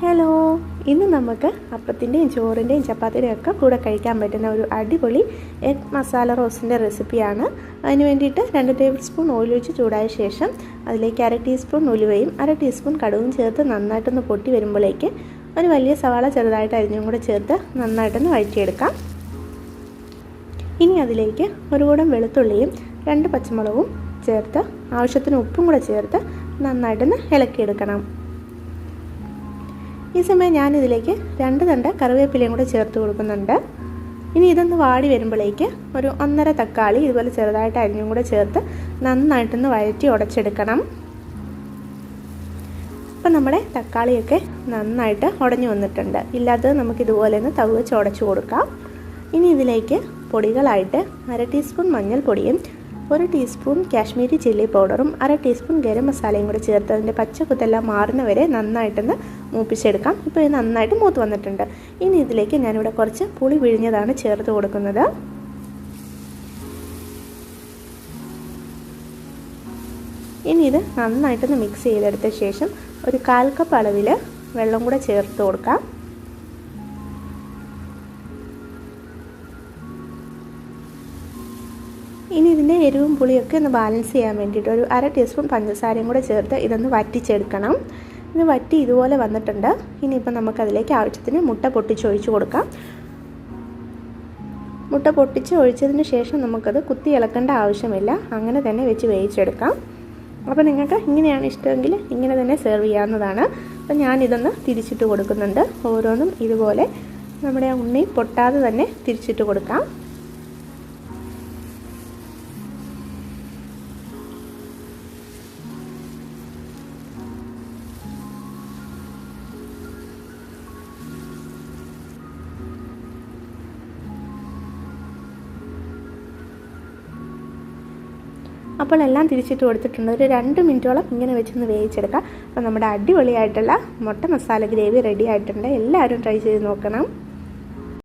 Hello, ഇന്ന് നമുക്ക് അപ്പത്തിൻ്റെയും ചോറിൻ്റെയും ചപ്പാത്തിയുടെയും ഒക്കെ കൂടെ കഴിക്കാൻ പറ്റുന്ന ഒരു അടിപൊളി എഗ് മസാല റോസ്റ്റിൻ്റെ റെസിപ്പിയാണ്. അതിന് വേണ്ടിയിട്ട് 2 ടേബിൾ സ്പൂൺ ഓയിൽ ഒഴിച്ച് ചൂടായ ശേഷം അതിലേക്ക് 1/2 ടീസ്പൂൺ ഉലുവയും 1/2 ടീസ്പൂൺ കടുകും ചേർത്ത് നന്നായിട്ടൊന്ന് പൊട്ടി വരുമ്പോഴേക്ക് ഒരു വലിയ സവാള ചെറുതായിട്ട് അരിഞ്ഞും കൂടെ ചേർത്ത് നന്നായിട്ടൊന്ന് വഴറ്റിയെടുക്കാം. ഇനി അതിലേക്ക് ഒരു കൂടം വെളുത്തുള്ളിയും 2 പച്ചമുളകും ചേർത്ത് ആവശ്യത്തിന് ഉപ്പും കൂടെ ചേർത്ത് നന്നായിട്ടൊന്ന് ഇളക്കിയെടുക്കണം. ഈ സമയം ഞാനിതിലേക്ക് 2 തണ്ട് കറിവേപ്പിലയും കൂടെ ചേർത്ത് കൊടുക്കുന്നുണ്ട്. ഇനി ഇതൊന്ന് വാടി വരുമ്പോഴേക്ക് ഒരു 1.5 തക്കാളി ഇതുപോലെ ചെറുതായിട്ട് അരിഞ്ഞും കൂടെ ചേർത്ത് നന്നായിട്ടൊന്ന് വഴറ്റി ഉടച്ചെടുക്കണം. അപ്പം നമ്മുടെ തക്കാളിയൊക്കെ നന്നായിട്ട് ഉടഞ്ഞു വന്നിട്ടുണ്ട്. ഇല്ലാത്തത് നമുക്കിതുപോലെ ഒന്ന് തവി വെച്ച് ഉടച്ചു കൊടുക്കാം. ഇനി ഇതിലേക്ക് പൊടികളായിട്ട് 1/2 ടീസ്പൂൺ മഞ്ഞൾപ്പൊടിയും 1 ടീസ്പൂൺ കാശ്മീരി ചില്ലി പൗഡറും 1/2 ടീസ്പൂൺ ഗരം മസാലയും കൂടി ചേർത്ത് അതിൻ്റെ പച്ചക്കുത്തെല്ലാം മാറുന്നവരെ നന്നായിട്ടൊന്ന് മൂപ്പിച്ചെടുക്കാം. ഇപ്പോൾ ഇത് നന്നായിട്ട് മൂത്ത് വന്നിട്ടുണ്ട്. ഇനി ഇതിലേക്ക് ഞാനിവിടെ കുറച്ച് പുളി പിഴിഞ്ഞതാണ് ചേർത്ത് കൊടുക്കുന്നത്. ഇനി ഇത് നന്നായിട്ടൊന്ന് മിക്സ് ചെയ്തെടുത്ത ശേഷം ഒരു 1/4 കപ്പ് അളവിൽ വെള്ളം കൂടെ ചേർത്ത് കൊടുക്കാം. ഇനി ഇതിൻ്റെ എരിവും പുളിയൊക്കെ ഒന്ന് ബാലൻസ് ചെയ്യാൻ വേണ്ടിയിട്ട് ഒരു 1/2 ടീസ്പൂൺ പഞ്ചസാരയും കൂടെ ചേർത്ത് ഇതൊന്ന് വറ്റിച്ചെടുക്കണം. ഇത് വറ്റി ഇതുപോലെ വന്നിട്ടുണ്ട്. ഇനിയിപ്പോൾ നമുക്കതിലേക്ക് ആവശ്യത്തിന് മുട്ട പൊട്ടിച്ചൊഴിച്ച് കൊടുക്കാം. മുട്ട പൊട്ടിച്ച് ഒഴിച്ചതിന് ശേഷം നമുക്കത് കുത്തി ഇളക്കേണ്ട ആവശ്യമില്ല, അങ്ങനെ തന്നെ വെച്ച് വേവിച്ചെടുക്കാം. അപ്പോൾ നിങ്ങൾക്ക് ഇങ്ങനെയാണ് ഇഷ്ടമെങ്കിൽ ഇങ്ങനെ തന്നെ സെർവ് ചെയ്യാവുന്നതാണ്. അപ്പോൾ ഞാനിതൊന്ന് തിരിച്ചിട്ട് കൊടുക്കുന്നുണ്ട്. ഓരോന്നും ഇതുപോലെ നമ്മുടെ ഉണ്ണി പൊട്ടാതെ തന്നെ തിരിച്ചിട്ട് കൊടുക്കാം. അപ്പോൾ എല്ലാം തിരിച്ചിട്ട് കൊടുത്തിട്ടുണ്ട്. ഒരു 2 മിനിറ്റോളം ഇങ്ങനെ വെച്ചൊന്ന് വേവിച്ചെടുക്കാം. അപ്പോൾ നമ്മുടെ അടിപൊളിയായിട്ടുള്ള മുട്ട മസാല ഗ്രേവി റെഡി ആയിട്ടുണ്ട്. എല്ലാവരും ട്രൈ ചെയ്ത് നോക്കണം.